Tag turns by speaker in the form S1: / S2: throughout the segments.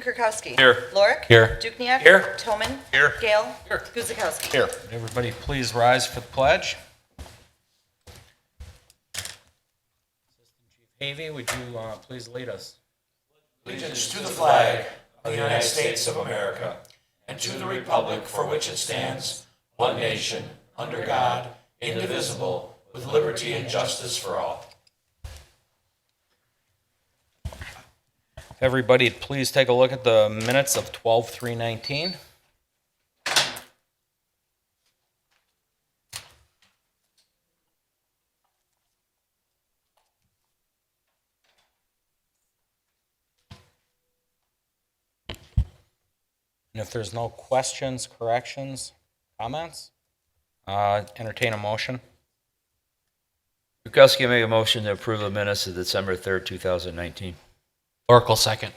S1: Kirkowski.
S2: Here.
S1: Lorick.
S2: Here.
S1: Dukenyak.
S2: Here.
S1: Toman.
S2: Here.
S1: Gale.
S2: Here.
S1: Guzekowski.
S2: Here. Everybody please rise for the pledge. Assistant Chief Havey, would you please lead us?
S3: Allegiance to the flag of the United States of America and to the republic for which it stands, one nation, under God, indivisible, with liberty and justice for all.
S2: Everybody please take a look at the minutes of 12/3/19. And if there's no questions, corrections, comments, entertain a motion.
S4: Kirkowski make a motion to approve the minutes of December 3rd, 2019.
S5: Oracle second.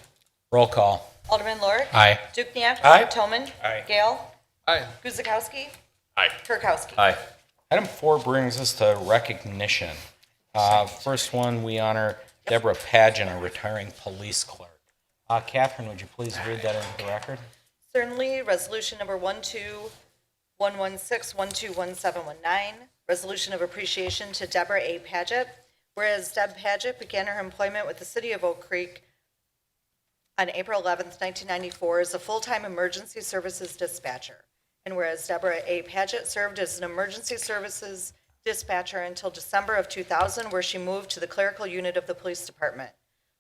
S2: Roll call.
S1: Alderman Lorick.
S5: Aye.
S1: Dukenyak.
S2: Aye.
S1: Toman.
S2: Aye.
S1: Gale.
S5: Aye.
S1: Guzekowski.
S2: Aye.
S1: Kirkowski.
S4: Aye.
S2: Item 4 brings us to recognition. First one, we honor Deborah Pageant, a retiring police clerk. Catherine, would you please read that into the record?
S1: Certainly, resolution number 12116121719, resolution of appreciation to Deborah A. Paget. Whereas Deb Paget began her employment with the city of Oak Creek on April 11th, 1994 as a full-time emergency services dispatcher. And whereas Deborah A. Paget served as an emergency services dispatcher until December of 2000, where she moved to the clerical unit of the police department.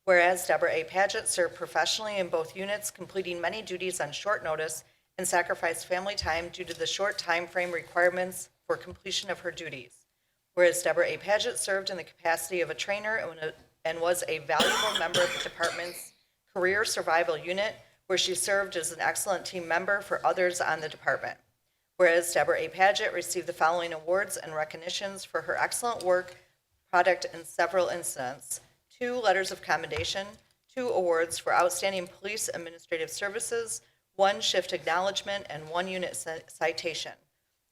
S1: Whereas Deborah A. Paget served professionally in both units, completing many duties on short notice and sacrificed family time due to the short time frame requirements for completion of her duties. Whereas Deborah A. Paget served in the capacity of a trainer and was a valuable member of the department's career survival unit, where she served as an excellent team member for others on the department. Whereas Deborah A. Paget received the following awards and recognitions for her excellent work, product, and several incidents: 2 letters of commendation, 2 awards for outstanding police administrative services, 1 shift acknowledgement, and 1 unit citation,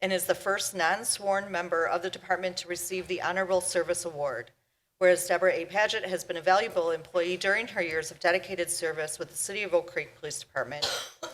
S1: and is the first non-sworn member of the department to receive the Honorable Service Award. Whereas Deborah A. Paget has been a valuable employee during her years of dedicated service with the City of Oak Creek Police Department,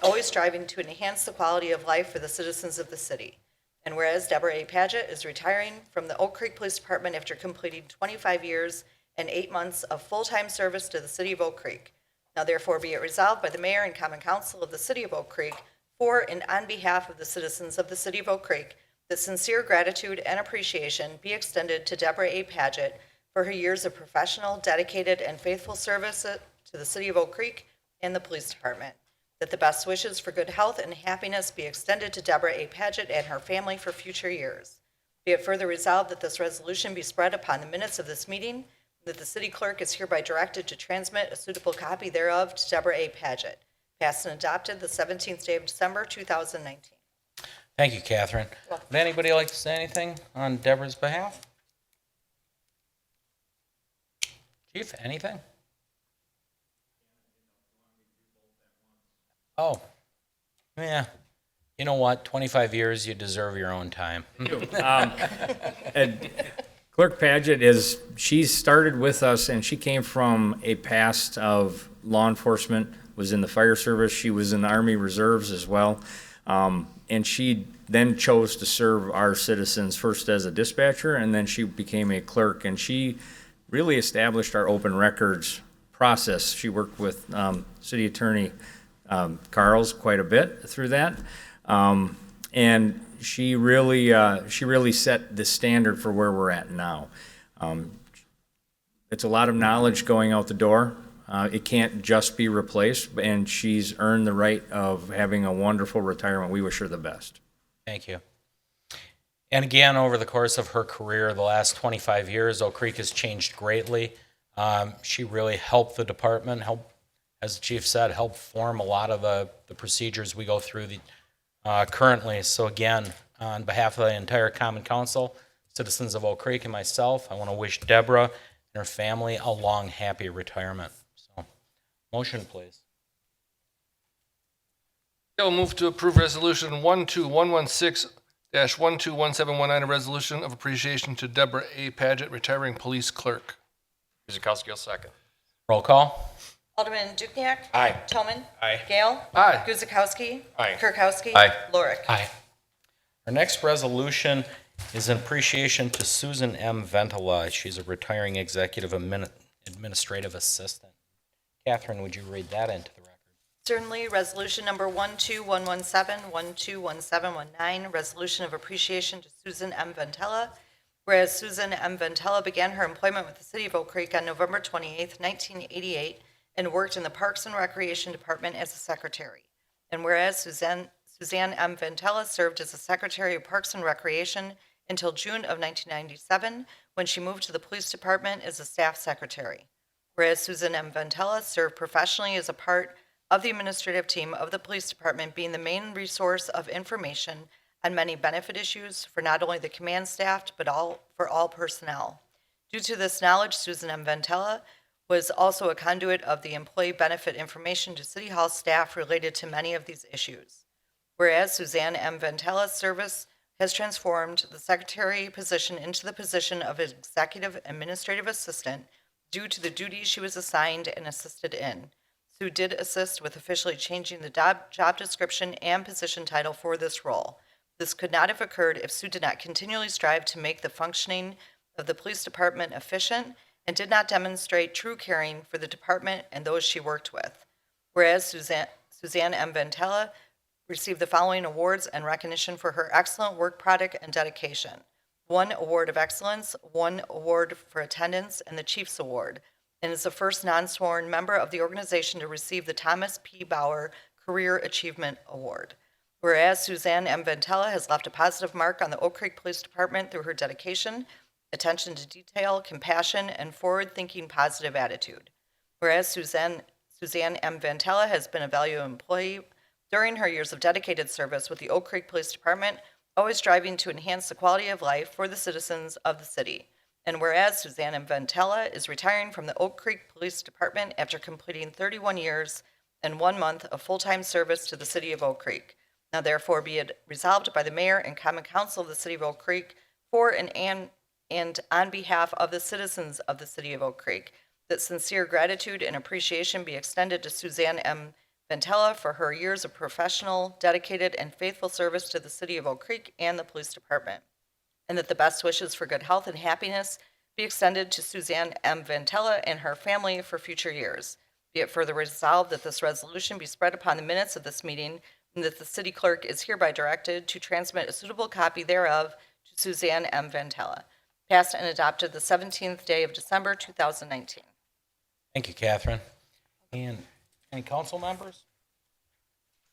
S1: always striving to enhance the quality of life for the citizens of the city. And whereas Deborah A. Paget is retiring from the Oak Creek Police Department after completing 25 years and 8 months of full-time service to the City of Oak Creek. Now therefore be it resolved by the Mayor and Common Council of the City of Oak Creek, for and on behalf of the citizens of the City of Oak Creek, that sincere gratitude and appreciation be extended to Deborah A. Paget for her years of professional, dedicated, and faithful service to the City of Oak Creek and the Police Department. That the best wishes for good health and happiness be extended to Deborah A. Paget and her family for future years. Be it further resolved that this resolution be spread upon the minutes of this meeting, that the city clerk is hereby directed to transmit a suitable copy thereof to Deborah A. Paget. Passed and adopted the 17th day of December, 2019.
S2: Thank you, Catherine. Would anybody like to say anything on Deborah's behalf? Chief, anything? Oh, yeah. You know what? 25 years, you deserve your own time.
S6: And Clerk Paget she started with us, and she came from a past of law enforcement, was in the fire service, she was in the Army Reserves as well, and she then chose to serve our citizens first as a dispatcher, and then she became a clerk, and she really established our open records process. She worked with City Attorney Carls quite a bit through that, and she really set the standard for where we're at now. It's a lot of knowledge going out the door. It can't just be replaced, and she's earned the right of having a wonderful retirement. We wish her the best.
S2: Thank you. And again, over the course of her career, the last 25 years, Oak Creek has changed greatly. She really helped the department, as the chief said, help form a lot of the procedures we go through currently. So again, on behalf of the entire Common Council, citizens of Oak Creek, and myself, I want to wish Deborah and her family a long, happy retirement. So, motion, please.
S5: I will move to approve resolution 12116-121719, a resolution of appreciation to Deborah A. Paget, retiring police clerk.
S4: Guzekowski will second.
S2: Roll call.
S1: Alderman Dukniak.
S3: Aye.
S1: Toman.
S3: Aye.
S1: Gale.
S5: Aye.
S1: Guzekowski.
S3: Aye.
S1: Kirkowski.
S4: Aye.
S1: Lorick.
S5: Aye.
S2: Our next resolution is an appreciation to Susan M. Ventala. She's a retiring executive administrative assistant. Catherine, would you read that into the record?
S1: Certainly, resolution number 12117, 121719, resolution of appreciation to Susan M. Ventala. Whereas Susan M. Ventala began her employment with the City of Oak Creek on November 28, 1988, and worked in the Parks and Recreation Department as a secretary. And whereas Suzanne M. Ventala served as a secretary of Parks and Recreation until June of 1997, when she moved to the Police Department as a staff secretary. Whereas Susan M. Ventala served professionally as a part of the administrative team of the Police Department, being the main resource of information on many benefit issues for not only the command staff, but for all personnel. Due to this knowledge, Susan M. Ventala was also a conduit of the employee benefit information to City Hall staff related to many of these issues. Whereas Suzanne M. Ventala's service has transformed the secretary position into the position of executive administrative assistant due to the duties she was assigned and assisted in. Sue did assist with officially changing the job description and position title for this role. This could not have occurred if Sue did not continually strive to make the functioning of the police department efficient and did not demonstrate true caring for the department and those she worked with. Whereas Suzanne M. Ventala received the following awards and recognition for her excellent work product and dedication: 1 Award of Excellence, 1 Award for Attendance, and the Chief's Award, and is the first non-sworn member of the organization to receive the Thomas P. Bauer Career Achievement Award. Whereas Suzanne M. Ventala has left a positive mark on the Oak Creek Police Department through her dedication, attention to detail, compassion, and forward-thinking positive attitude. Whereas Suzanne M. Ventala has been a valued employee during her years of dedicated service with the Oak Creek Police Department, always striving to enhance the quality of life for the citizens of the city. And whereas Suzanne M. Ventala is retiring from the Oak Creek Police Department after completing 31 years and 1 month of full-time service to the City of Oak Creek. Now therefore be it resolved by the Mayor and Common Council of the City of Oak Creek for and on behalf of the citizens of the City of Oak Creek, that sincere gratitude and appreciation be extended to Suzanne M. Ventala for her years of professional, dedicated, and faithful service to the City of Oak Creek and the Police Department, and that the best wishes for good health and happiness be extended to Suzanne M. Ventala and her family for future years. Be it further resolved that this resolution be spread upon the minutes of this meeting, and that the city clerk is hereby directed to transmit a suitable copy thereof to Suzanne M. Ventala. Passed and adopted the 17th day of December, 2019.
S2: Thank you, Catherine. And any council members?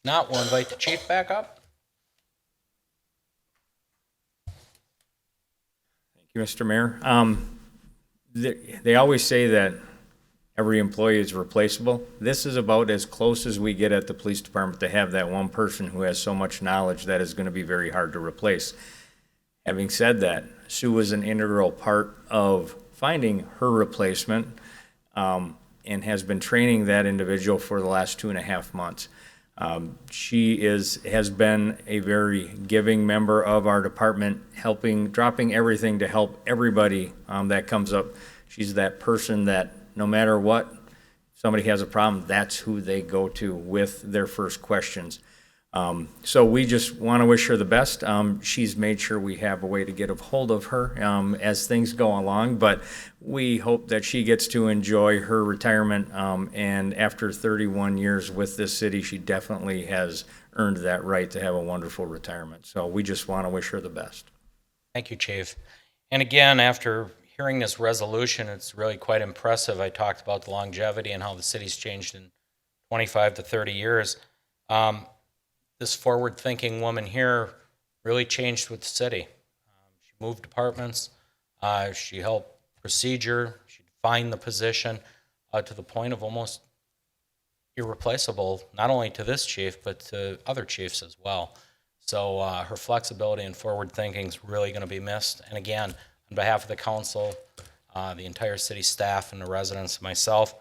S2: Not, we'll invite the chief back up.
S6: Thank you, Mr. Mayor. They always say that every employee is replaceable. This is about as close as we get at the police department to have that one person who has so much knowledge that is going to be very hard to replace. Having said that, Sue was an integral part of finding her replacement, and has been training that individual for the last 2.5 months. She has been a very giving member of our department, dropping everything to help everybody that comes up. She's that person that no matter what, somebody has a problem, that's who they go to with their first questions. So we just want to wish her the best. She's made sure we have a way to get a hold of her as things go along, but we hope that she gets to enjoy her retirement. And after 31 years with this city, she definitely has earned that right to have a wonderful retirement. So we just want to wish her the best.
S2: Thank you, Chief. And again, after hearing this resolution, it's really quite impressive. I talked about the longevity and how the city's changed in 25 to 30 years. This forward-thinking woman here really changed with the city. She moved departments. She helped procedure. She defined the position to the point of almost irreplaceable, not only to this chief, but to other chiefs as well. So her flexibility and forward thinking is really going to be missed. And again, on behalf of the council, the entire city staff, and the residents, and myself,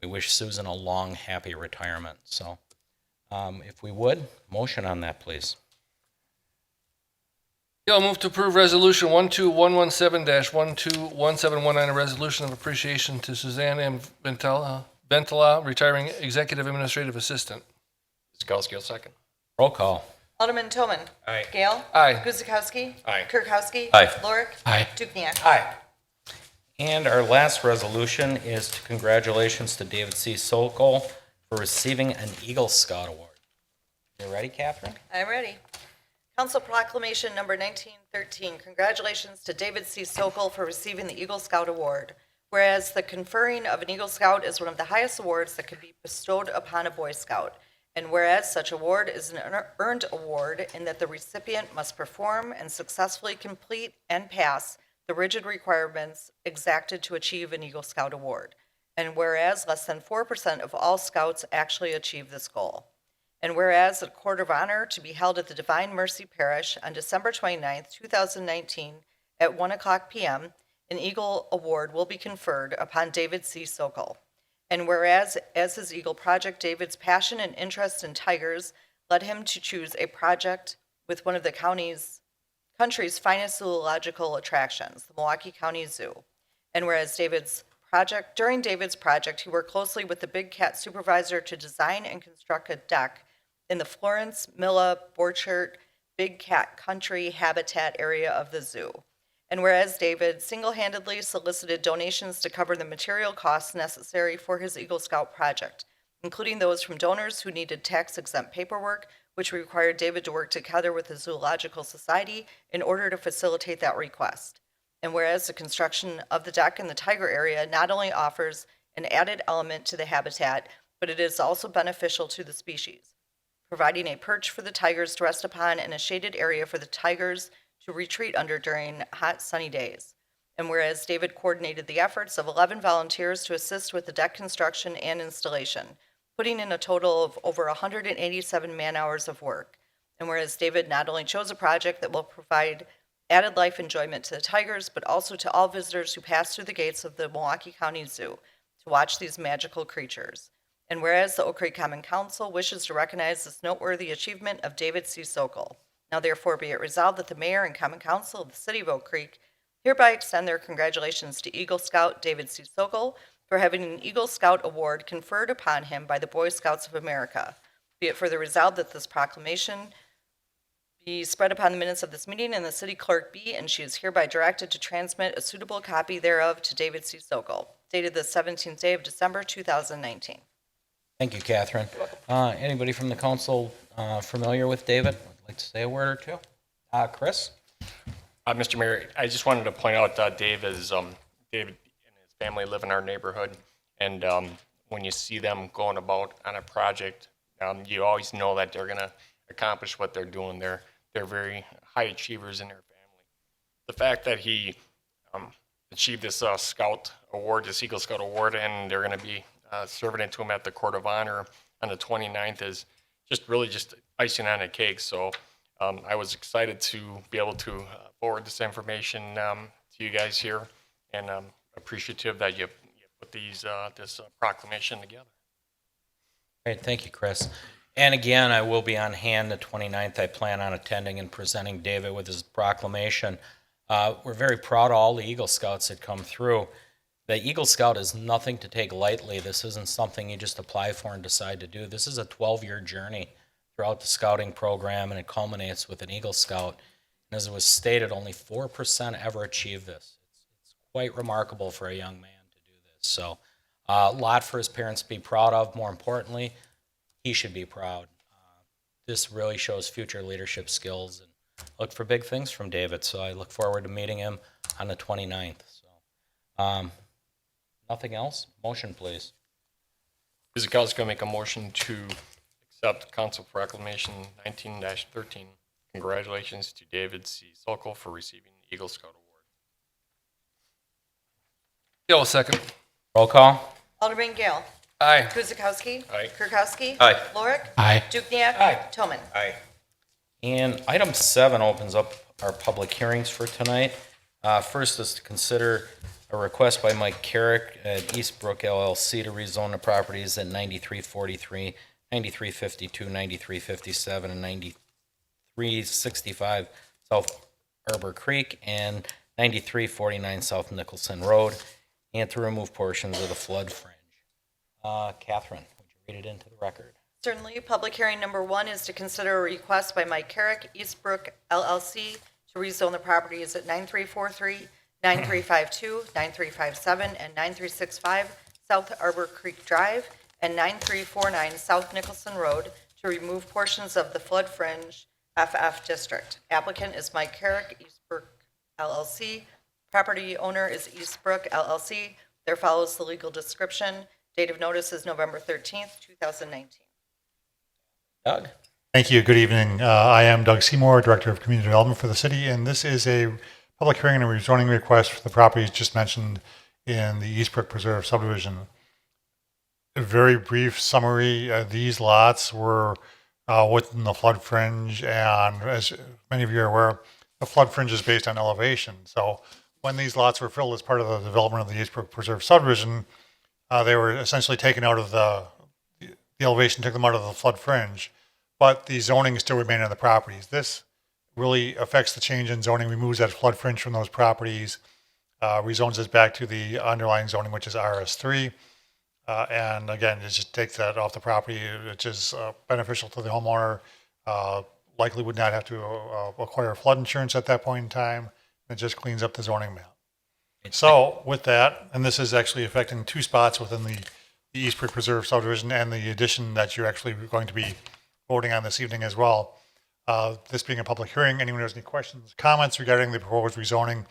S2: we wish Susan a long, happy retirement. So if we would, motion on that, please.
S5: Yeah, I'll move to approve resolution 12117-121719, a resolution of appreciation to Suzanne M. Ventala Ventala, retiring executive administrative assistant.
S3: Guzekowski will second.
S2: Roll call.
S1: Alderman Toman.
S3: Aye.
S1: Gale.
S5: Aye.
S1: Guzekowski.
S3: Aye.
S1: Kirkowski.
S4: Aye.
S1: Lorik.
S3: Aye.
S1: Dukenyak.
S3: Aye.
S2: And our last resolution is to congratulations to David C. Sokol for receiving an Eagle Scout Award. You ready, Catherine?
S1: I'm ready. Council Proclamation Number 1913, congratulations to David C. Sokol for receiving the Eagle Scout Award. Whereas the conferring of an Eagle Scout is one of the highest awards that could be bestowed upon a Boy Scout. And whereas such award is an earned award in that the recipient must perform and successfully complete and pass the rigid requirements exacted to achieve an Eagle Scout Award. And whereas less than 4% of all scouts actually achieve this goal. And whereas a court of honor to be held at the Divine Mercy Parish on December 29th, 2019 at 1:00 p.m., an Eagle Award will be conferred upon David C. Sokol. And whereas, as his Eagle Project, David's passion and interest in tigers led him to choose a project with one of the country's finest zoological attractions, the Milwaukee County Zoo. And whereas during David's project, he worked closely with the Big Cat supervisor to design and construct a deck in the Florence Milla Borchert Big Cat Country habitat area of the zoo. And whereas David single-handedly solicited donations to cover the material costs necessary for his Eagle Scout project, including those from donors who needed tax-exempt paperwork, which required David to work together with the Zoological Society in order to facilitate that request. And whereas the construction of the deck in the tiger area not only offers an added element to the habitat, but it is also beneficial to the species, providing a perch for the tigers to rest upon and a shaded area for the tigers to retreat under during hot, sunny days. And whereas David coordinated the efforts of 11 volunteers to assist with the deck construction and installation, putting in a total of over 187 man-hours of work. And whereas David not only chose a project that will provide added life enjoyment to the tigers, but also to all visitors who pass through the gates of the Milwaukee County Zoo to watch these magical creatures. And whereas the Oak Creek Common Council wishes to recognize this noteworthy achievement of David C. Sokol. Now therefore be it resolved that the mayor and common council of the city of Oak Creek hereby extend their congratulations to Eagle Scout David C. Sokol for having an Eagle Scout Award conferred upon him by the Boy Scouts of America. Be it further resolved that this proclamation be spread upon the minutes of this meeting and the city clerk be, and she is hereby directed to transmit a suitable copy thereof to David C. Sokol, dated the 17th day of December, 2019.
S2: Thank you, Catherine. Anybody from the council familiar with David? Would like to say a word or two? Chris?
S7: Mr. Mayor, I just wanted to point out David and his family live in our neighborhood, and when you see them going about on a project, you always know that they're going to accomplish what they're doing. They're very high achievers in their family. The fact that he achieved this Scout Award, this Eagle Scout Award, and they're going to be serving it to him at the Court of Honor on the 29th is just icing on the cake. So I was excited to be able to forward this information to you guys here, and appreciative that you put this proclamation together.
S2: Great, thank you, Chris. And again, I will be on hand the 29th. I plan on attending and presenting David with his proclamation. We're very proud of all the Eagle Scouts that come through. The Eagle Scout is nothing to take lightly. This isn't something you just apply for and decide to do. This is a 12-year journey throughout the scouting program, and it culminates with an Eagle Scout. And as it was stated, only 4% ever achieve this. It's quite remarkable for a young man to do this. So a lot for his parents to be proud of. More importantly, he should be proud. This really shows future leadership skills, and look for big things from David. So I look forward to meeting him on the 29th. So nothing else? Motion, please.
S7: Guzekowski will make a motion to accept Council Proclamation 19-13. Congratulations to David C. Sokol for receiving the Eagle Scout Award.
S5: Gale, second.
S2: Roll call.
S1: Alderman Gale.
S5: Aye.
S1: Guzekowski.
S7: Aye.
S1: Kirkowski.
S4: Aye.
S1: Lorik.
S3: Aye.
S1: Dukenyak.
S3: Aye.
S1: Toman.
S3: Aye.
S2: And item 7 opens up our public hearings for tonight. First is to consider a request by Mike Carrick at Eastbrook LLC to rezone the properties at 9343, 9352, 9357, and 9365 South Arbor Creek and 9349 South Nicholson Road, and to remove portions of the flood fringe. Catherine, would you read it into the record?
S1: Certainly, public hearing number 1 is to consider a request by Mike Carrick, Eastbrook LLC, to rezone the properties at 9343, 9352, 9357, and 9365 South Arbor Creek Drive and 9349 South Nicholson Road to remove portions of the flood fringe FF district. Applicant is Mike Carrick, Eastbrook LLC. Property owner is Eastbrook LLC. There follows the legal description. Date of notice is November 13th, 2019.
S2: Doug?
S8: Thank you. Good evening. I am Doug Seymour, Director of Community Development for the city, and this is a public hearing and a rezoning request for the properties just mentioned in the Eastbrook Preserve subdivision. A very brief summary, these lots were within the flood fringe, and as many of you are aware, the flood fringe is based on elevation. So when these lots were filled as part of the development of the Eastbrook Preserve subdivision, they were essentially taken out of the elevation, took them out of the flood fringe, but the zoning still remained on the properties. This really affects the change in zoning, removes that flood fringe from those properties, rezones us back to the underlying zoning, which is RS3. And again, it just takes that off the property, which is beneficial to the homeowner. Likely would not have to acquire flood insurance at that point in time. It just cleans up the zoning map. So with that, and this is actually affecting 2 spots within the Eastbrook Preserve subdivision and the addition that you're actually going to be voting on this evening as well. This being a public hearing, anyone who has any questions, comments regarding the proposed rezoning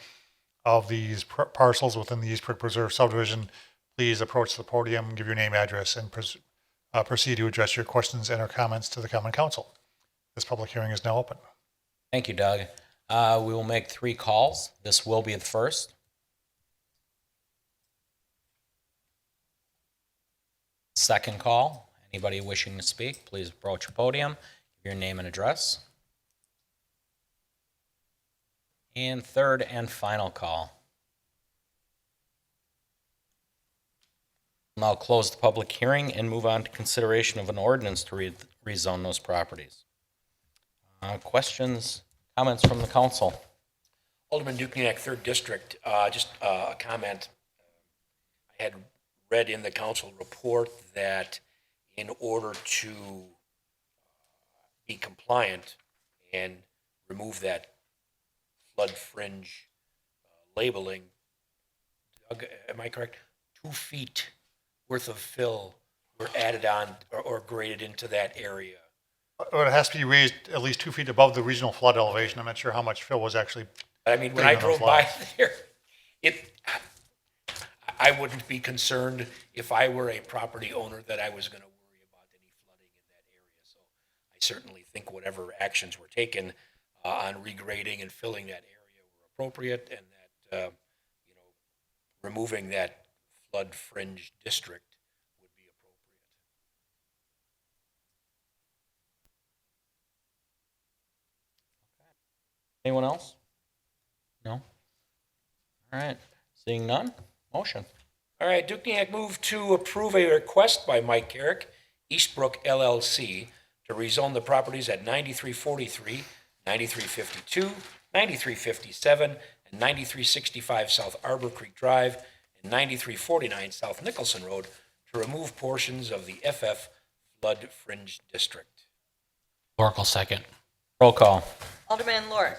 S8: of these parcels within the Eastbrook Preserve subdivision, please approach the podium, give your name, address, and proceed to address your questions and or comments to the Common Council. This public hearing is now open.
S2: Thank you, Doug. We will make 3 calls. This will be the first. Second call. Anybody wishing to speak, please approach the podium, give your name and address. And third and final call. Now close the public hearing and move on to consideration of an ordinance to rezone those properties. Questions, comments from the council?
S3: Alderman Dukniak, 3rd District, just a comment. I had read in the council report that in order to be compliant and remove that flood fringe labeling, Doug, am I correct? 2 feet worth of fill were added on or graded into that area.
S8: It has to be raised at least 2 feet above the regional flood elevation. I'm not sure how much fill was actually.
S3: I mean, when I drove by there, I wouldn't be concerned if I were a property owner that I was going to worry about any flooding in that area. So I certainly think whatever actions were taken on regrading and filling that area were appropriate, and that removing that flood fringe district would be appropriate.
S2: Anyone else? No? All right, seeing none, motion.
S3: All right, Dukniak move to approve a request by Mike Carrick, Eastbrook LLC, to rezone the properties at 9343, 9352, 9357, and 9365 South Arbor Creek Drive, and 9349 South Nicholson Road to remove portions of the FF Flood Fringe District.
S2: Oracle second. Roll call.
S1: Alderman Lorik.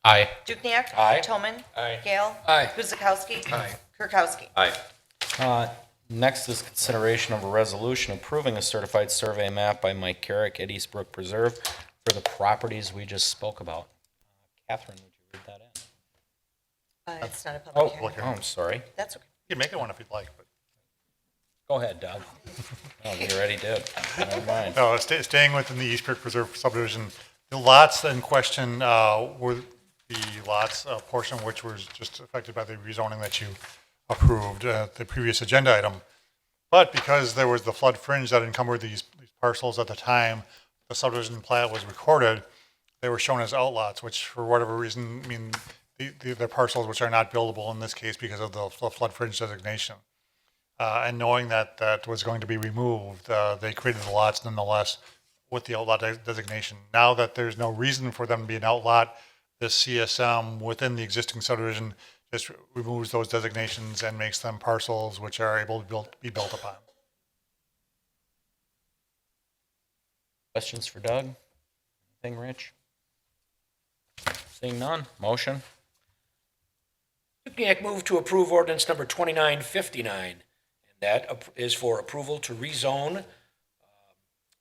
S2: Aye.
S1: Dukniak.
S3: Aye.
S1: Toman.
S5: Aye.
S1: Gale.
S5: Aye.
S1: Guzekowski.
S5: Aye.
S1: Kirkowski.
S4: Aye.
S2: Next is consideration of a resolution approving a certified survey map by Mike Carrick at Eastbrook Preserve for the properties we just spoke about. Catherine, would you read that in?
S1: It's not a public
S8: Public
S1: hearing.
S2: Oh, I'm sorry.
S1: That's okay.
S8: You can make it one if you'd like, but.
S2: Go ahead, Doug. Oh, you already did. Never mind.
S8: No, staying within the Eastbrook Preserve subdivision, the lots in question were the lots, a portion of which was just affected by the rezoning that you approved, the previous agenda item. But because there was the flood fringe that encumbered these parcels at the time the subdivision plat was recorded, they were shown as outlots, which for whatever reason, I mean, the parcels which are not buildable in this case because of the flood fringe designation. And knowing that that was going to be removed, they created the lots nonetheless with the outlot designation. Now that there's no reason for them to be an outlot, this CSM within the existing subdivision just removes those designations and makes them parcels which are able to be built upon.
S2: Questions for Doug? Anything, Rich? Seeing none, motion?
S3: Dukenyak move to approve ordinance number 2959, and that is for approval to rezone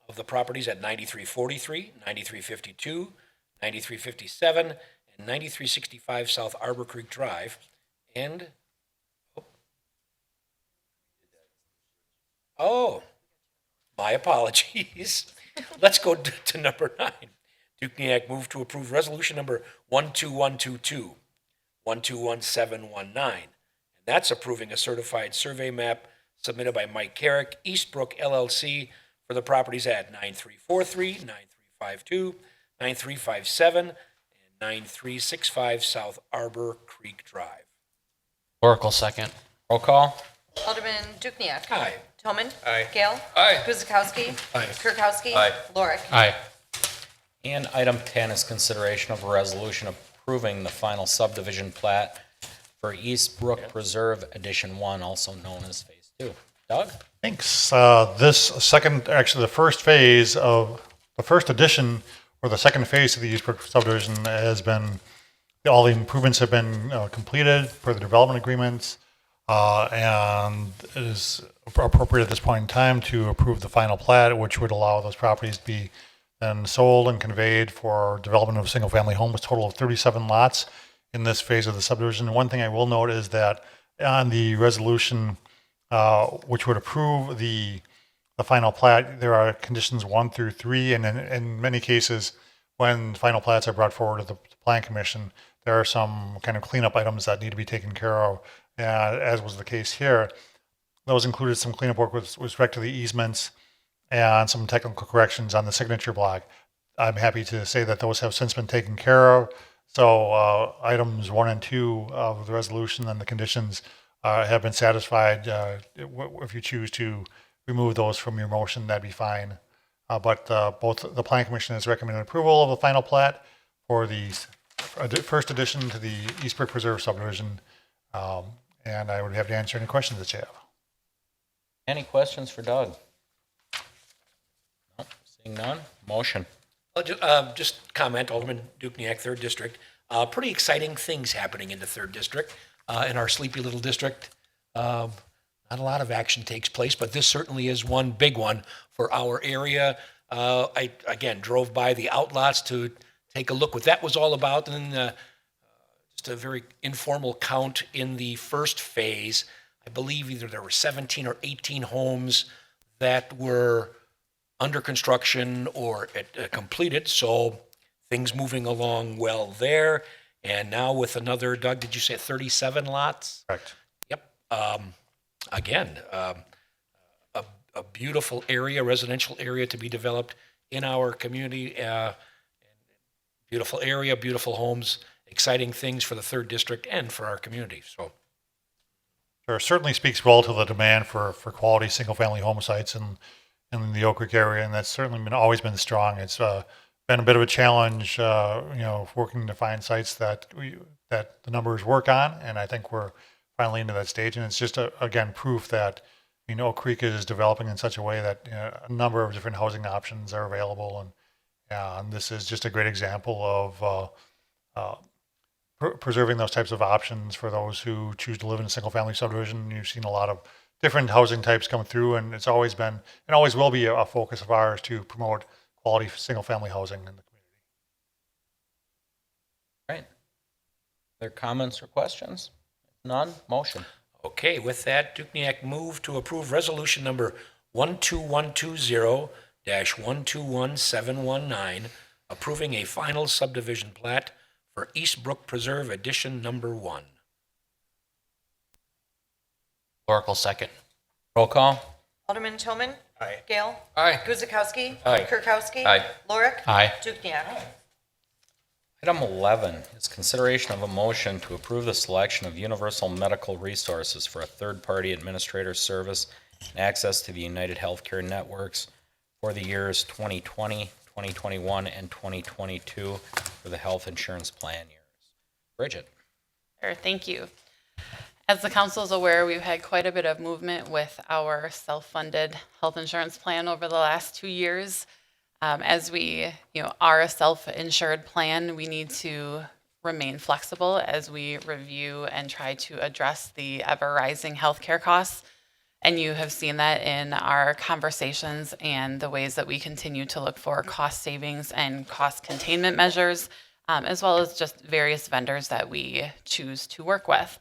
S3: of the properties at 9343, 9352, 9357, and 9365 South Arbor Creek Drive, and, oh, my apologies. Let's go to number 9. Dukenyak move to approve resolution number 12122, 121719. And that's approving a certified survey map submitted by Mike Carrick, Eastbrook LLC, for the properties at 9343, 9352, 9357, and 9365 South Arbor Creek Drive.
S9: Oracle second.
S2: Roll call?
S1: Alderman Dukniak.
S3: Aye.
S1: Toman.
S5: Aye.
S1: Gale.
S5: Aye.
S1: Guzekowski.
S3: Aye.
S1: Kirkowski.
S4: Aye.
S1: Lorick.
S9: Aye.
S2: And item 10 is consideration of a resolution approving the final subdivision plat for East Brook Preserve Edition 1, also known as Phase 2. Doug?
S8: Thanks. The first phase of the first edition or the second phase of the Eastbrook subdivision has been, all the improvements have been completed per the development agreements, and it is appropriate at this point in time to approve the final plat, which would allow those properties to be then sold and conveyed for development of single-family homes, a total of 37 lots in this phase of the subdivision. One thing I will note is that on the resolution, which would approve the final plat, there are conditions 1 through 3, and in many cases, when final plats are brought forward to the Plan Commission, there are some kind of cleanup items that need to be taken care of, as was the case here. Those included some cleanup work with respect to the easements and some technical corrections on the signature block. I'm happy to say that those have since been taken care of. So items 1 and 2 of the resolution and the conditions have been satisfied. If you choose to remove those from your motion, that'd be fine. But both the Plan Commission has recommended approval of the final plat for the first addition to the Eastbrook Preserve subdivision. And I would have to answer any questions that you have.
S2: Any questions for Doug? No, seeing none, motion.
S3: Just comment, Alderman Dukniak, 3rd District. Pretty exciting things happening in the 3rd District, in our sleepy little district. Not a lot of action takes place, but this certainly is one big one for our area. I, again, drove by the outlots to take a look what that was all about, and just a very informal count in the first phase. I believe either there were 17 or 18 homes that were under construction or completed, so things moving along well there. And now with another, Doug, did you say 37 lots?
S8: Correct.
S3: Yep. Again, a beautiful area, residential area to be developed in our community. Beautiful area, beautiful homes, exciting things for the 3rd District and for our community. So,
S8: Sure, certainly speaks well to the demand for quality single-family home sites in the Oak Creek area, and that's certainly always been strong. It's been a bit of a challenge, working to find sites that the numbers work on, and I think we're finally into that stage. And it's just again proof that Oak Creek is developing in such a way that a number of different housing options are available, and this is just a great example of preserving those types of options for those who choose to live in a single-family subdivision. You've seen a lot of different housing types come through, and it's always been and always will be a focus of ours to promote quality single-family housing in the community.
S2: Right. Other comments or questions? None, motion.
S3: okay, with that, Dukniak move to approve resolution number 12120-121719, approving a final subdivision plat for Eastbrook Preserve Edition Number 1.
S9: Oracle second.
S2: Roll call?
S1: Alderman Toman.
S3: Aye.
S1: Gale.
S5: Aye.
S1: Guzekowski.
S3: Aye.
S1: Kirkowski.
S4: Aye.
S1: Lorick.
S9: Aye.
S1: Dukniak.
S2: Item 11 is consideration of a motion to approve the selection of Universal Medical Resources for a third-party administrator service and access to the United Healthcare Networks for the years 2020, 2021, and 2022 for the health insurance plan years. Bridget?
S10: Sure, thank you. As the council is aware, we've had quite a bit of movement with our self-funded health insurance plan over the last 2 years. As we, are a self-insured plan, we need to remain flexible as we review and try to address the ever-rising healthcare costs. And you have seen that in our conversations and the ways that we continue to look for cost savings and cost containment measures, as well as just various vendors that we choose to work with.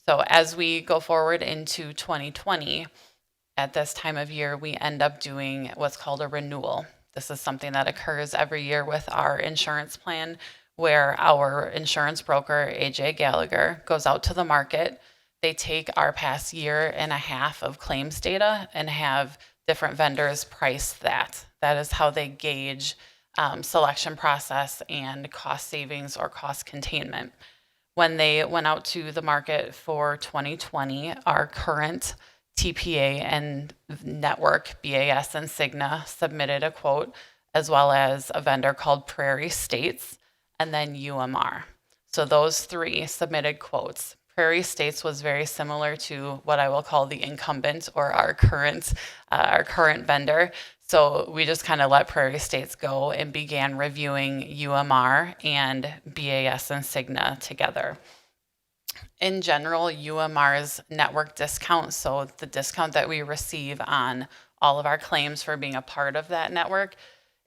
S10: So as we go forward into 2020, at this time of year, we end up doing what's called a renewal. This is something that occurs every year with our insurance plan, where our insurance broker, AJ Gallagher, goes out to the market. They take our past year and a half of claims data and have different vendors price that. That is how they gauge selection process and cost savings or cost containment. When they went out to the market for 2020, our current TPA and network, BAS and Cigna, submitted a quote, as well as a vendor called Prairie States, and then UMR. So those three submitted quotes. Prairie States was very similar to what I will call the incumbent or our current vendor. So we just kind of let Prairie States go and began reviewing UMR and BAS and Cigna together. In general, UMR's network discount, so the discount that we receive on all of our claims for being a part of that network,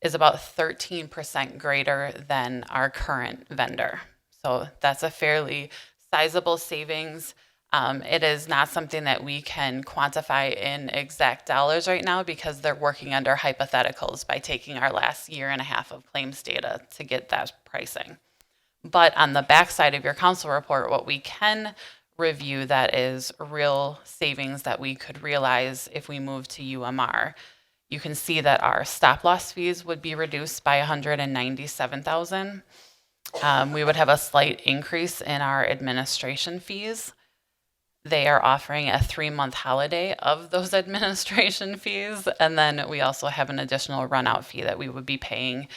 S10: is about 13% greater than our current vendor. So that's a fairly sizable savings. It is not something that we can quantify in exact dollars right now because they're working under hypotheticals by taking our last year and a half of claims data to get that pricing. But on the backside of your council report, what we can review that is real savings that we could realize if we move to UMR. You can see that our stop loss fees would be reduced by $197,000. We would have a slight increase in our administration fees. They are offering a 3-month holiday of those administration fees. And then we also have an additional runout fee that we would be paying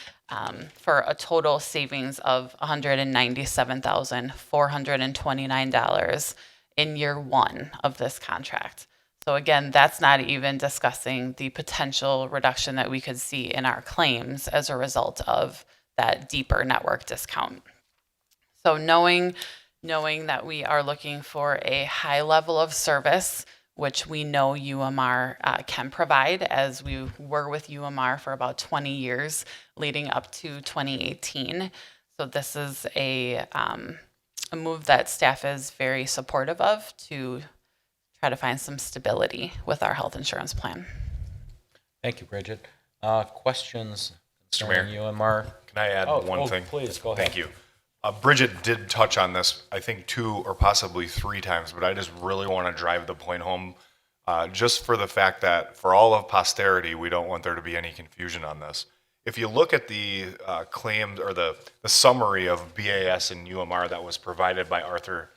S10: for a total savings of $197,429 in year 1 of this contract. So again, that's not even discussing the potential reduction that we could see in our claims as a result of that deeper network discount. So knowing that we are looking for a high level of service, which we know UMR can provide, as we were with UMR for about 20 years leading up to 2018. So this is a move that staff is very supportive of to try to find some stability with our health insurance plan.
S2: Thank you, Bridget. Questions
S11: Mr.
S2: concerning
S11: Mayor.
S2: UMR?
S11: Can I add one thing?
S2: Please, go ahead.
S11: Thank you. Bridget did touch on this, I think 2 or possibly 3 times, but I just really want to drive the point home just for the fact that for all of posterity, we don't want there to be any confusion on this. If you look at the claims or the summary of BAS and UMR that was provided by Arthur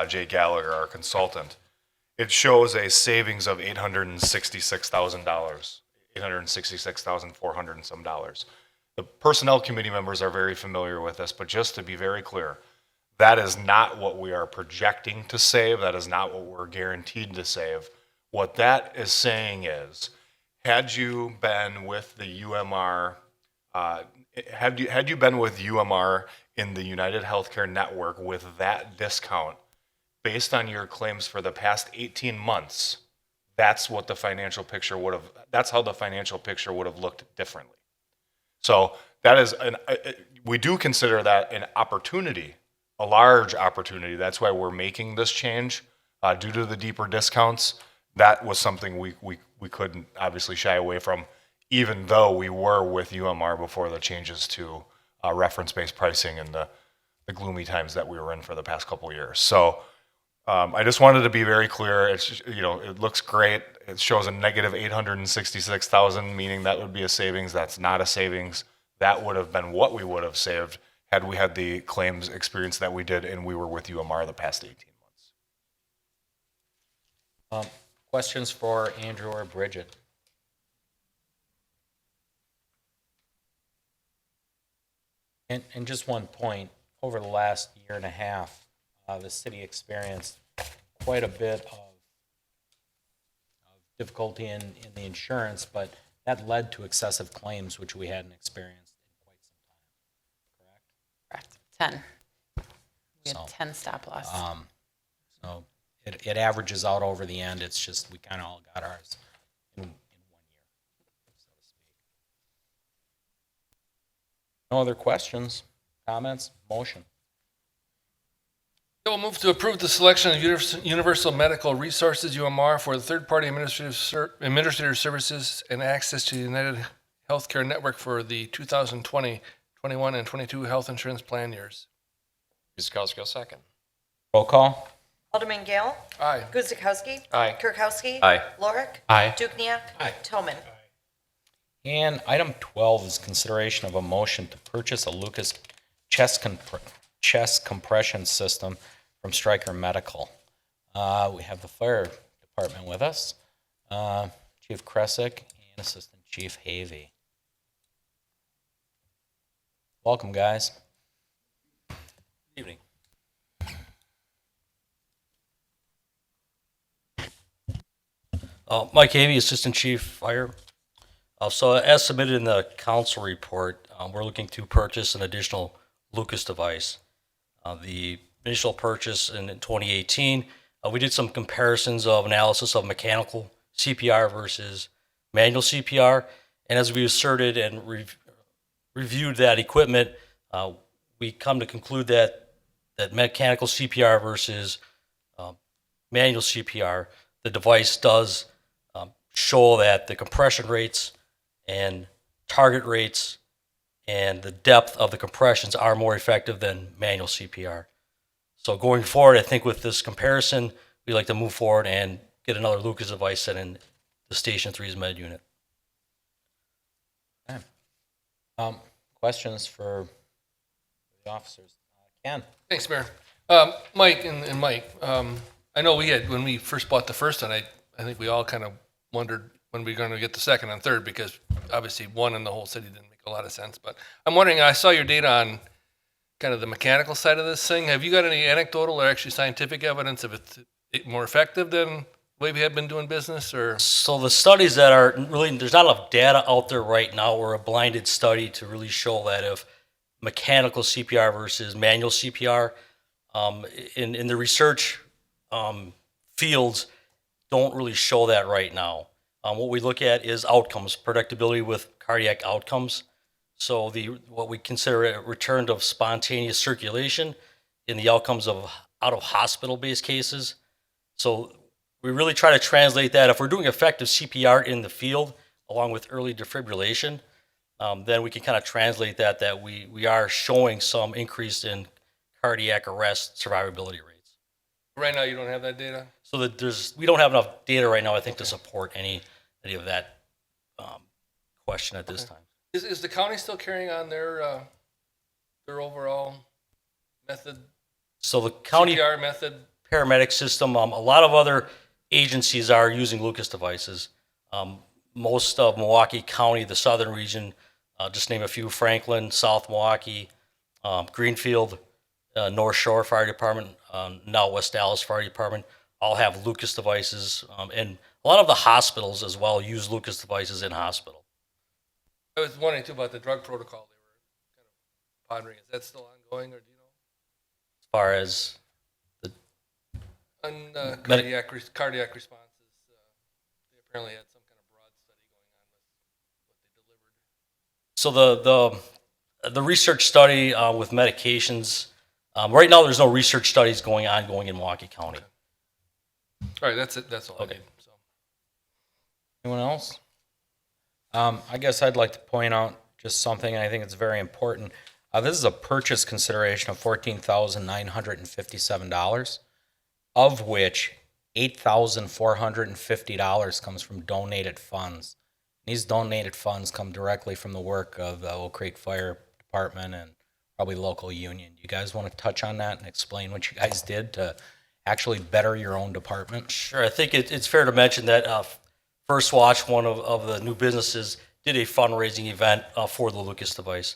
S11: J. Gallagher, our consultant, it shows a savings of $866,000, $866,400 and some dollars. The personnel committee members are very familiar with this, but just to be very clear, that is not what we are projecting to save. That is not what we're guaranteed to save. What that is saying is, had you been with the UMR, had you been with UMR in the United Healthcare Network with that discount, based on your claims for the past 18 months, that's what the financial picture would have. That's how the financial picture would have looked differently. So that is we do consider that an opportunity, a large opportunity. That's why we're making this change due to the deeper discounts. That was something we couldn't obviously shy away from, even though we were with UMR before the changes to reference-based pricing and the gloomy times that we were in for the past couple of years. So I just wanted to be very clear. It's it looks great. It shows a negative $866,000, meaning that would be a savings. That's not a savings. That would have been what we would have saved had we had the claims experience that we did and we were with UMR the past 18 months.
S2: Questions for Andrew or Bridget? And just one point, over the last year and a half, the city experienced quite a bit of difficulty in the insurance, but that led to excessive claims, which we hadn't experienced in quite some time, correct?
S10: Correct. 10. We had
S2: So,
S10: 10 stop loss.
S2: So it averages out over the end. It's just we kind of all got ours in 1 year, so to speak. No other questions, comments, motion?
S5: I will move to approve the selection of Universal Medical Resources, UMR, for the third-party administrative services and access to the United Healthcare Network for the 2020, 21, and 22 health insurance plan years.
S7: Guzekowski will second.
S2: Roll call.
S1: Alderman Gale.
S5: Aye.
S1: Guzekowski.
S7: Aye.
S1: Kirkowski.
S4: Aye.
S1: Lorick.
S9: Aye.
S1: Dukenyak. Toman.
S2: And item 12 is consideration of a motion to purchase a Lucas chest compression system from Stryker Medical. We have the fire department with us, Chief Kresick and Assistant Chief Havey. Welcome, guys.
S12: Evening. Mike Havey, Assistant Chief Fire. So as submitted in the council report, we're looking to purchase an additional Lucas device. The initial purchase in 2018, we did some comparisons of analysis of mechanical CPR versus manual CPR. And as we asserted and reviewed that equipment, we come to conclude that mechanical CPR versus manual CPR, the device does show that the compression rates and target rates and the depth of the compressions are more effective than manual CPR. So going forward, I think with this comparison, we like to move forward and get another Lucas device set in the Station 3's med unit.
S2: Questions for the officers? Ken?
S5: Thanks, Mayor. Mike and Mike, I know we had, when we first bought the first one, I think we all kind of wondered when we were going to get the second and third, because obviously one in the whole city didn't make a lot of sense. But I'm wondering, I saw your data on kind of the mechanical side of this thing. Have you got any anecdotal or actually scientific evidence of it more effective than the way we have been doing business? Or
S12: So the studies that are really, there's not enough data out there right now, or a blinded study to really show that if mechanical CPR versus manual CPR, in the research fields don't really show that right now. What we look at is outcomes, predictability with cardiac outcomes. So what we consider a return of spontaneous circulation in the outcomes of out of hospital based cases. So we really try to translate that. If we're doing effective CPR in the field along with early defibrillation, then we can kind of translate that we are showing some increase in cardiac arrest survivability rates.
S5: right now you don't have that data?
S12: So that we don't have enough data right now, I think, to support any of that question at this time.
S5: Is the county still carrying on their overall method?
S12: So the county
S5: CPR method?
S12: paramedic system, a lot of other agencies are using Lucas devices. Most of Milwaukee County, the southern region, just name a few: Franklin, South Milwaukee, Greenfield, North Shore Fire Department, now West Dallas Fire Department, all have Lucas devices. And a lot of the hospitals as well use Lucas devices in hospital.
S5: I was wondering too about the drug protocol they were kind of pondering. Is that still ongoing, or do you know?
S12: As far as
S5: On cardiac responses, they apparently had some kind of broad study going on with what they delivered.
S12: So the research study with medications, right now there's no research studies going in Milwaukee County.
S5: All right, that's it. That's all I need. So.
S2: Anyone else? I guess I'd like to point out just something, and I think it's very important. This is a purchase consideration of $14,957, of which $8,450 comes from donated funds. These donated funds come directly from the work of the Oak Creek Fire Department and probably local union. You guys want to touch on that and explain what you guys did to actually better your own department?
S12: Sure, I think it's fair to mention that First Watch, one of the new businesses, did a fundraising event for the Lucas device.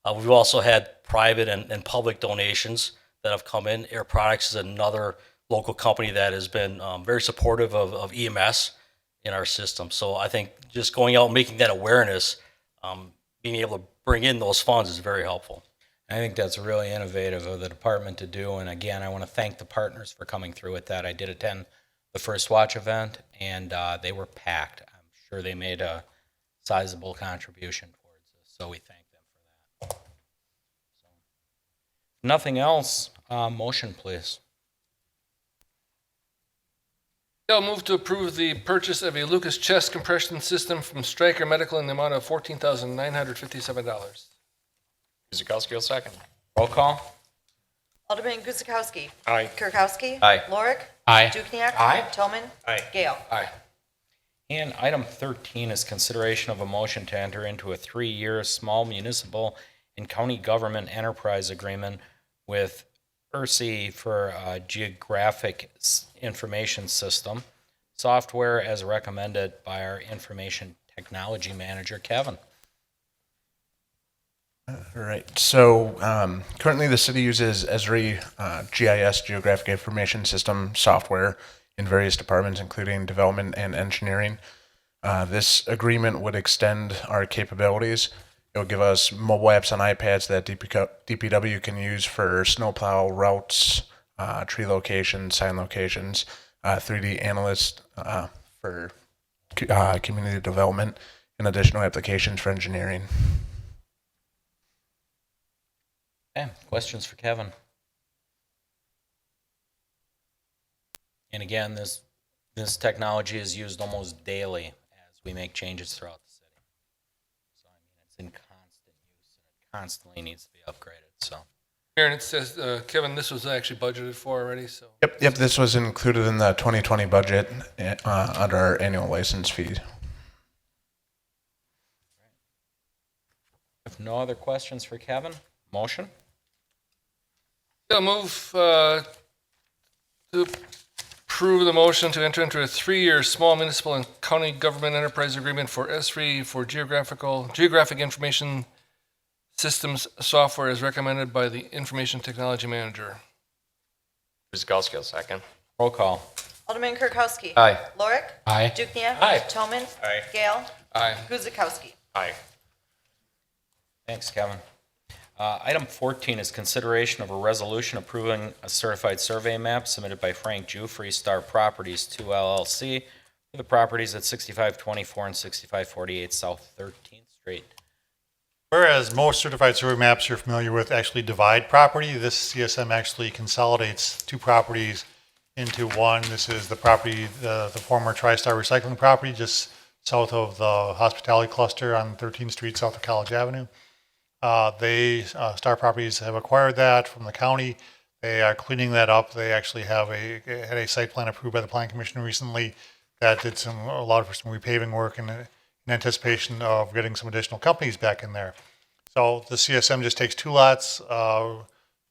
S12: We've also had private and public donations that have come in. Air Products is another local company that has been very supportive of EMS in our system. So I think just going out and making that awareness, being able to bring in those funds is very helpful.
S2: I think that's really innovative of the department to do. And again, I want to thank the partners for coming through with that. I did attend the First Watch event, and they were packed. I'm sure they made a sizable contribution towards this, so we thank them for that. So, nothing else. Motion, please.
S5: I'll move to approve the purchase of a Lucas chest compression system from Stryker Medical in the amount of $14,957.
S7: Guzekowski will second.
S2: Roll call.
S1: Alderman Guzekowski.
S7: Aye.
S1: Kirkowski.
S4: Aye.
S1: Lorick.
S9: Aye.
S1: Dukenyak.
S3: Aye.
S1: Toman.
S3: Aye.
S1: Gale.
S5: Aye.
S2: And item 13 is consideration of a motion to enter into a 3-year small municipal and county government enterprise agreement with ERSI for geographic information system software as recommended by our information technology manager, Kevin.
S13: All right. So currently the city uses Esri GIS, Geographic Information System software in various departments, including development and engineering. This agreement would extend our capabilities. It will give us mobile apps on iPads that DPW can use for snowplow routes, tree locations, sign locations, 3D analysts for community development, and additional applications for engineering.
S2: Okay, questions for Kevin? And again, this technology is used almost daily as we make changes throughout the city. So I mean, it's in constant use and it constantly needs to be upgraded. So
S5: Aaron, it says, Kevin, this was actually budgeted for already, so.
S13: Yep. This was included in the 2020 budget under our annual license fee.
S2: if no other questions for Kevin, motion?
S5: I'll move to approve the motion to enter into a 3-year small municipal and county government enterprise agreement for ESRI for geographic information systems software as recommended by the information technology manager.
S7: Guzekowski will second.
S2: Roll call.
S1: Alderman Kirkowski.
S4: Aye.
S1: Lorick.
S9: Aye.
S1: Dukenyak.
S3: Aye.
S1: Toman.
S3: Aye.
S1: Gale.
S5: Aye.
S1: Guzekowski.
S7: Aye.
S2: Thanks, Kevin. Item 14 is consideration of a resolution approving a certified survey map submitted by Frank Jufrey, Star Properties 2 LLC for the properties at 6524 and 6548 South 13th Street.
S8: Whereas most certified survey maps you're familiar with actually divide property, this CSM actually consolidates two properties into one. This is the property, the former TriStar Recycling property, just south of the hospitality cluster on 13th Street, south of College Avenue. Star Properties have acquired that from the county. They are cleaning that up. They actually had a site plan approved by the Planning Commission recently that did a lot of some repaving work in anticipation of getting some additional companies back in there. So the CSM just takes two lots,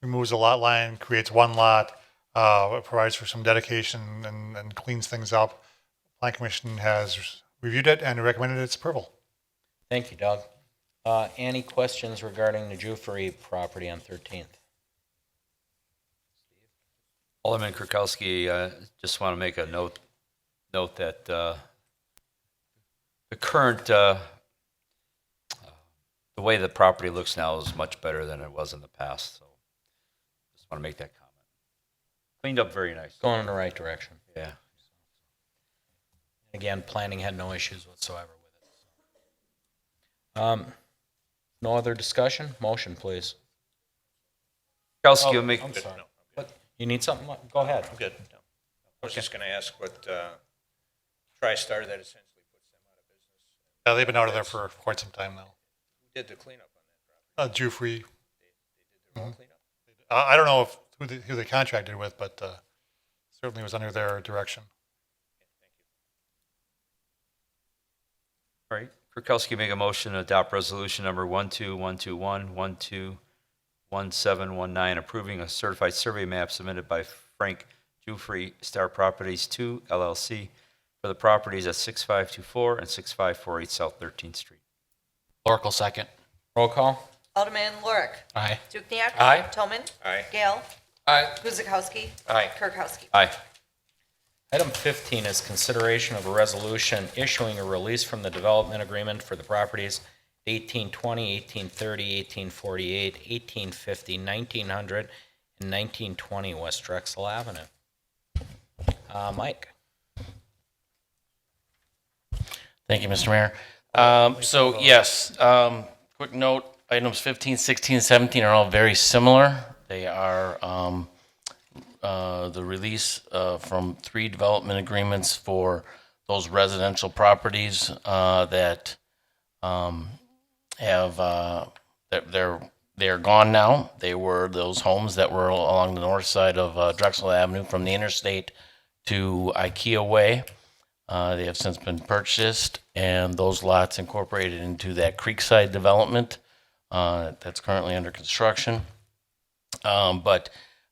S8: removes a lot line, creates one lot, it provides for some dedication and cleans things up. Planning Commission has reviewed it and recommended its approval.
S2: Thank you, Doug. Any questions regarding the Jufrey property on 13th?
S4: Alderman Kirkowski, just want to make a note that the current, the way the property looks now is much better than it was in the past. So just want to make that comment. Cleaned up very nice.
S2: Going in the right direction.
S4: Yeah.
S2: Again, planning had no issues whatsoever with it. No other discussion? Motion, please.
S4: Kirkowski will make.
S2: I'm sorry. You need something? Go ahead.
S3: I'm good. No. I was just going to ask what TriStar that essentially puts them out of business.
S8: Yeah, they've been out of there for quite some time now.
S3: Who did the cleanup on that property?
S8: Jufrey.
S3: They did their own cleanup?
S8: I don't know who they contracted with, but certainly was under their direction.
S4: All right. Kirkowski make a motion to adopt resolution number 12121, 121719, approving a certified survey map submitted by Frank Jufrey, Star Properties 2 LLC for the properties at 6524 and 6548 South 13th Street.
S9: Oracle second.
S2: Roll call.
S1: Alderman Lorick.
S9: Aye.
S1: Dukenyak.
S3: Aye.
S1: Toman.
S3: Aye.
S1: Gale.
S5: Aye.
S1: Guzekowski.
S7: Aye.
S1: Kirkowski.
S4: Aye.
S2: Item 15 is consideration of a resolution issuing a release from the development agreement for the properties 1820, 1830, 1848, 1850, 1900, and 1920 West Drexel Avenue. Mike?
S9: Thank you, Mr. Mayor. So yes, quick note, items 15, 16, 17 are all very similar. They are the release from 3 development agreements for those residential properties that have they're gone now. They were those homes that were along the north side of Drexel Avenue from the interstate to IKEA Way. They have since been purchased, and those lots incorporated into that Creekside development that's currently under construction. But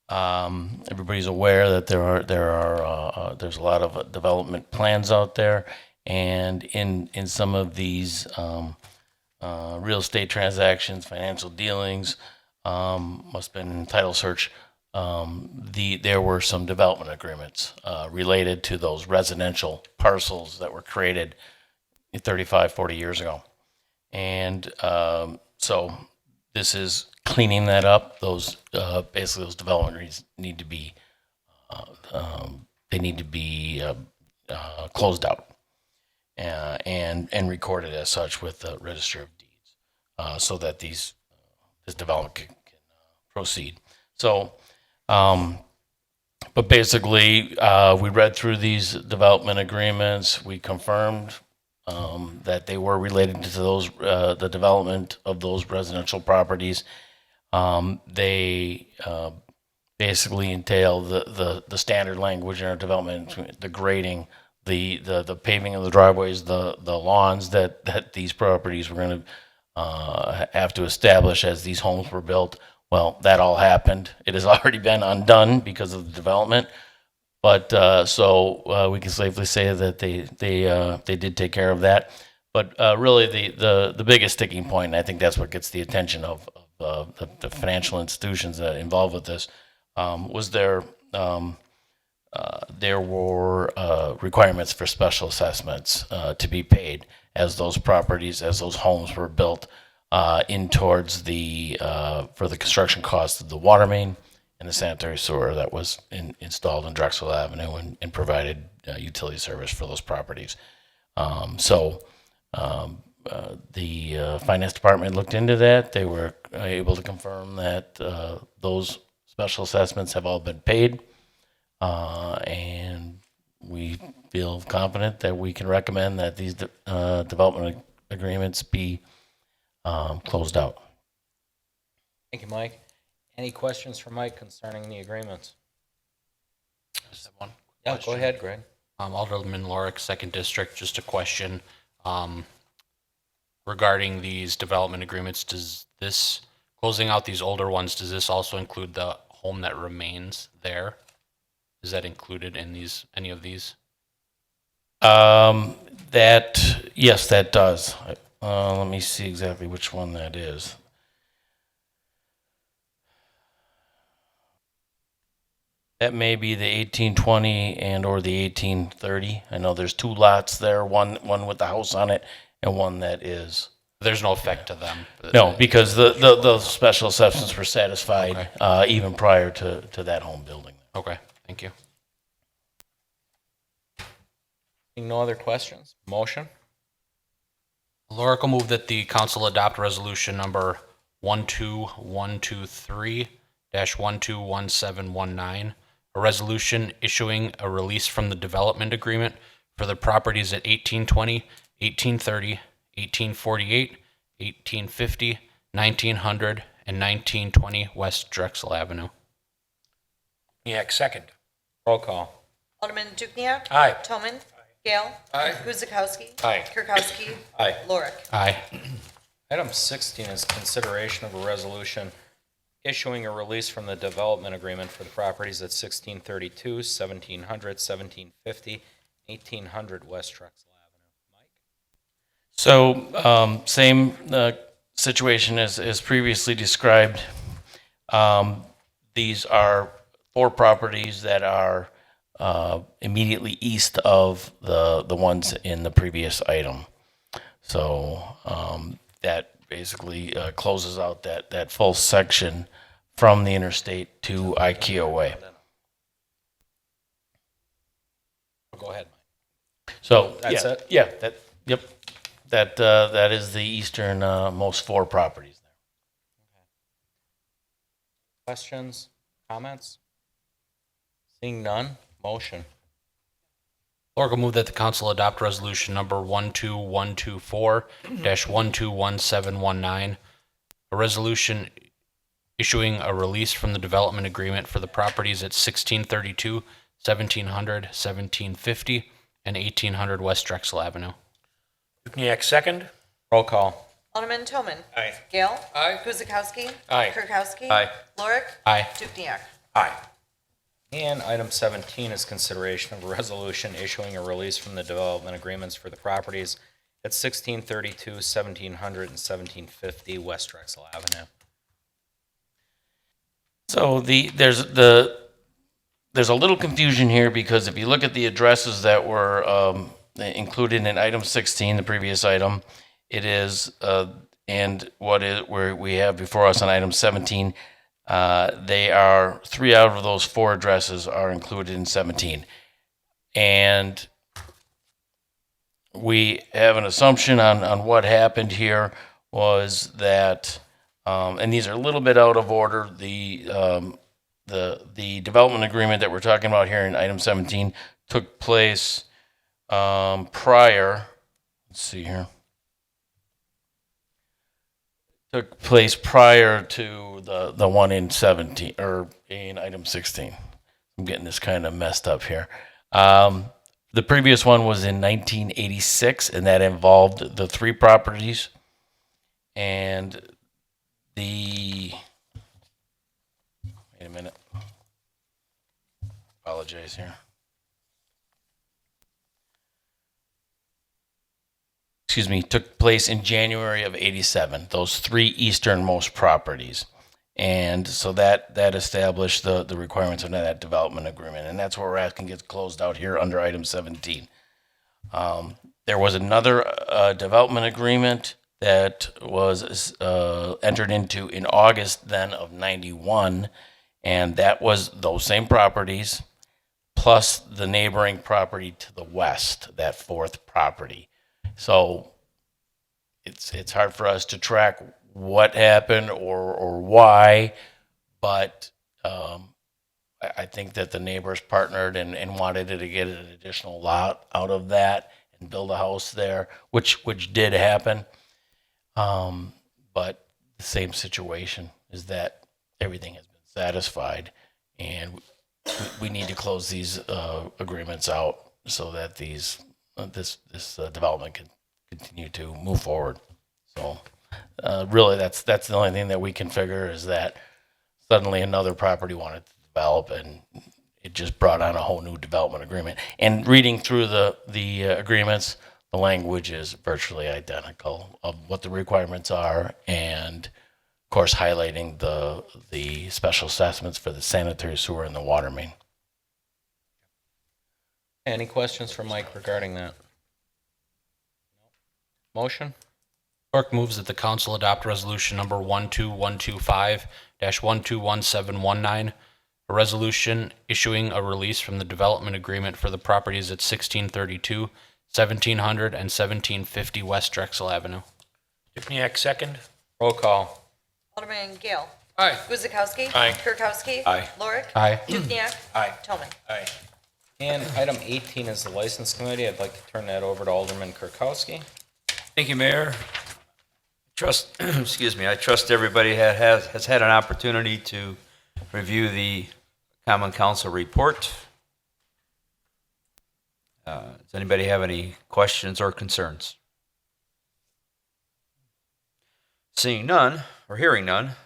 S9: everybody's aware that there's a lot of development plans out there, and in some of these real estate transactions, financial dealings, must have been in title search. There were some development agreements related to those residential parcels that were created 35, 40 years ago. And so this is cleaning that up. Those basically those development agreements need to be closed out and recorded as such with the Register of Deeds, so that this development can proceed. So, but basically, we read through these development agreements. We confirmed that they were related to those the development of those residential properties. They basically entail the standard language in our development, the grading, the paving of the driveways, the lawns that these properties were going to have to establish as these homes were built. Well, that all happened. It has already been undone because of the development. But so we can safely say that they did take care of that. But really, the biggest sticking point, and I think that's what gets the attention of the financial institutions that involved with this, was there were requirements for special assessments to be paid as those homes were built in towards for the construction costs of the water main and the sanitary sewer that was installed in Drexel Avenue and provided utility service for those properties. The finance department looked into that. They were able to confirm that those special assessments have all been paid, and we feel confident that we can recommend that these development agreements be closed out.
S2: Thank you, Mike. Any questions for Mike concerning the agreements?
S9: I just have one
S2: Yeah,
S9: question.
S2: go ahead, Greg.
S9: Alderman Lorik, 2nd District, just a question. Regarding these development agreements, does this, closing out these older ones, does this also include the home that remains there? Is that included in any of these?
S2: Yes, that does. Let me see exactly which one that is. That may be the 1820 and or the 1830. I know there's 2 lots there, one with the house on it and one that is.
S9: There's no effect to them?
S2: No, because the special assessments were satisfied even prior to that home building.
S9: Okay, thank you.
S2: No other questions? Motion?
S9: Lorick will move that the council adopt resolution number 12123-121719, a resolution issuing a release from the development agreement for the properties at 1820, 1830, 1848, 1850, 1900, and 1920 West Drexel Avenue.
S3: Dukenyak, second.
S2: Roll call.
S1: Alderman Dukenyak.
S3: Aye.
S1: Toman. Gale.
S3: Aye.
S1: Guzekowski.
S3: Aye.
S1: Kirkowski.
S2: Aye.
S1: Lorick.
S9: Aye.
S2: Item 16 is consideration of a resolution issuing a release from the development agreement for the properties at 1632, 1700, 1750, 1800 West Drexel Avenue. Mike?
S12: So, same situation as previously described. These are 4 properties that are
S9: immediately east of the ones in the previous item. So that basically closes out that full section from the interstate to IKEA Way.
S2: Go ahead.
S9: So
S2: That's
S9: yeah,
S2: it?
S9: Yeah, that is the eastern most 4 properties there.
S2: Questions, comments? Seeing none, motion.
S14: Clerk will move that the council adopt resolution number 12124-121719, a resolution issuing a release from the development agreement for the properties at 1632, 1700, 1750, and 1800 West Drexel Avenue.
S3: Dukenyak, second.
S2: Roll call.
S1: Alderman Toman.
S3: Aye.
S1: Gale.
S5: Aye.
S1: Guzekowski.
S3: Aye.
S1: Kirkowski.
S4: Aye.
S1: Lorik.
S14: Aye.
S1: Dukenyak.
S3: Aye.
S2: And item 17 is consideration of a resolution issuing a release from the development agreements for the properties at 1632, 1700, and 1750 West Drexel Avenue.
S9: So there's a little confusion here because if you look at the addresses that were included in item 16, the previous item, it is and where we have before us on item 17, they are 3 out of those 4 addresses are included in 17, and we have an assumption on what happened here was that, and these are a little bit out of order. The development agreement that we're talking about here in item 17 took place prior. Let's see here. Took place prior to the one in 17 or in item 16. I'm getting this kind of messed up here. The previous one was in 1986, and that involved the 3 properties. And wait a minute. Apologize here. Took place in January of 87, those 3 easternmost properties. And so that established the requirements of that development agreement. And that's where we're asking gets closed out here under item 17. There was another development agreement that was entered into in August then of 91. And that was those same properties plus the neighboring property to the west, that 4th property. So it's hard for us to track what happened or why, but I think that the neighbors partnered and wanted to get an additional lot out of that and build a house there, which did happen. But the same situation is that everything has been satisfied, and we need to close these agreements out so that this development can continue to move forward. So really, that's the only thing that we can figure is that suddenly another property wanted to develop, and it just brought on a whole new development agreement. And reading through the agreements, the language is virtually identical of what the requirements are, and of course highlighting the special assessments for the sanitary sewer and the water main.
S2: Any questions for Mike regarding that? Motion?
S14: Clerk moves that the council adopt resolution number 12125-121719, a resolution issuing a release from the development agreement for the properties at 1632, 1700, and 1750 West Drexel Avenue.
S3: Dukenyak, second.
S2: Roll call.
S1: Alderman Gale.
S5: Aye.
S1: Guzekowski.
S3: Aye.
S1: Kirkowski.
S4: Aye.
S1: Lorik.
S14: Aye.
S1: Dukenyak.
S3: Aye.
S1: Toman.
S3: Aye.
S2: And item 18 is the License Committee. I'd like to turn that over to Alderman Kirkowski.
S4: Thank you, Mayor. Excuse me, I trust everybody has had an opportunity to review the Common Council report. Does anybody have any questions or concerns? Seeing none, or hearing none,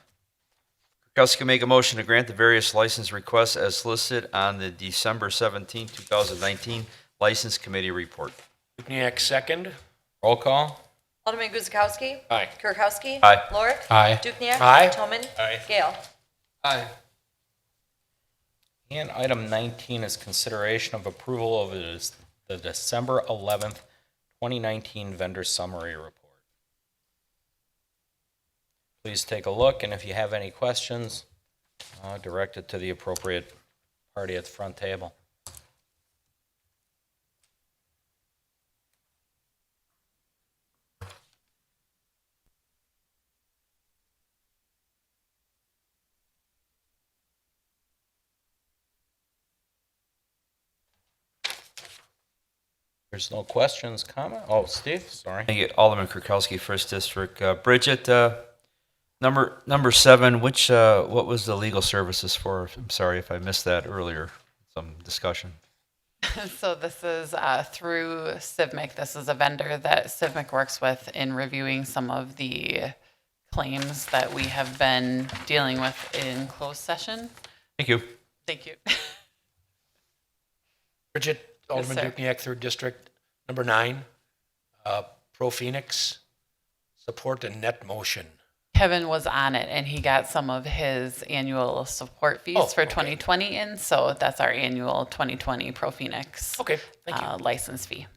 S4: Kirkowski can make a motion to grant the various license requests as listed on the December 17, 2019 License Committee report.
S3: Dukenyak, second.
S2: Roll call.
S1: Alderman Guzekowski.
S3: Aye.
S1: Kirkowski.
S4: Aye.
S1: Lorik.
S14: Aye.
S1: Dukenyak.
S3: Aye.
S1: Toman.
S3: Aye.
S1: Gale.
S5: Aye.
S2: And item 19 is consideration of approval of the December 11th, 2019 vendor summary report. Please take a look, and if you have any questions, direct it to the appropriate party at the front table. There's no questions, comment? Oh, Steve, sorry.
S4: Thank you, Alderman Kirkowski, First District. Bridget, number 7, what was the legal services for? I'm sorry if I missed that earlier, some discussion.
S10: So this is through CIVMIC. This is a vendor that CIVMIC works with in reviewing some of the claims that we have been dealing with in closed session.
S4: Thank you.
S10: Thank you.
S3: Bridget, Alderman
S10: sir.
S3: Dukniak, 3rd District, number 9, Pro Phoenix, support and net motion.
S10: Kevin was on it and he got some of his annual support fees
S3: Oh,
S10: for
S3: okay.
S10: 2020 in. So that's our annual 2020 Pro Phoenix
S3: Okay, thank you.
S10: license fee.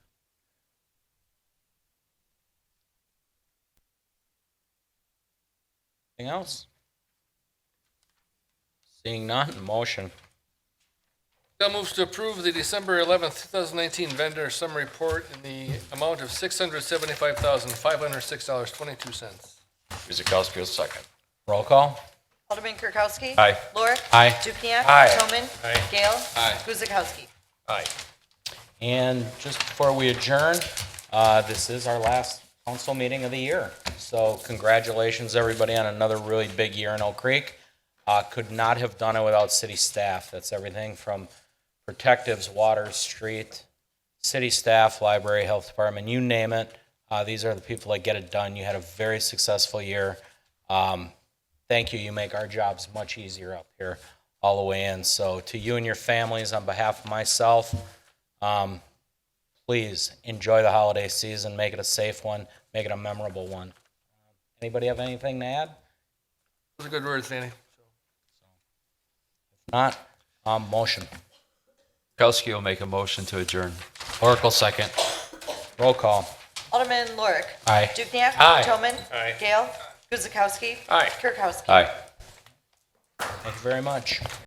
S2: Anything else? Seeing none, motion.
S5: Dale moves to approve the December 11th, 2019 vendor summary report in the amount of $675,506.22.
S11: Guzekowski will second.
S2: Roll call.
S1: Alderman Kirkowski.
S4: Aye.
S1: Lorik.
S14: Aye.
S1: Dukniak.
S3: Aye.
S1: Toman.
S3: Aye.
S1: Gale.
S5: Aye.
S1: Guzekowski.
S3: Aye.
S2: And just before we adjourn, this is our last council meeting of the year. So congratulations, everybody, on another really big year in Oak Creek. Could not have done it without city staff. That's everything from protectives, water, street, city staff, library, health department, you name it. These are the people that get it done. You had a very successful year. Thank you. You make our jobs much easier up here all the way in. So to you and your families, on behalf of myself, please enjoy the holiday season. Make it a safe one. Make it a memorable one. Anybody have anything to add?
S5: Those are good words, Danny.
S2: If not, motion.
S4: Kirkowski will make a motion to adjourn.
S14: Oracle second.
S2: Roll call.
S1: Alderman Lorik.
S14: Aye.
S1: Dukniak.
S3: Aye.
S1: Toman.
S3: Aye.
S1: Gale. Guzekowski.
S3: Aye.
S1: Kirkowski.
S4: Aye.
S2: Thank you very much.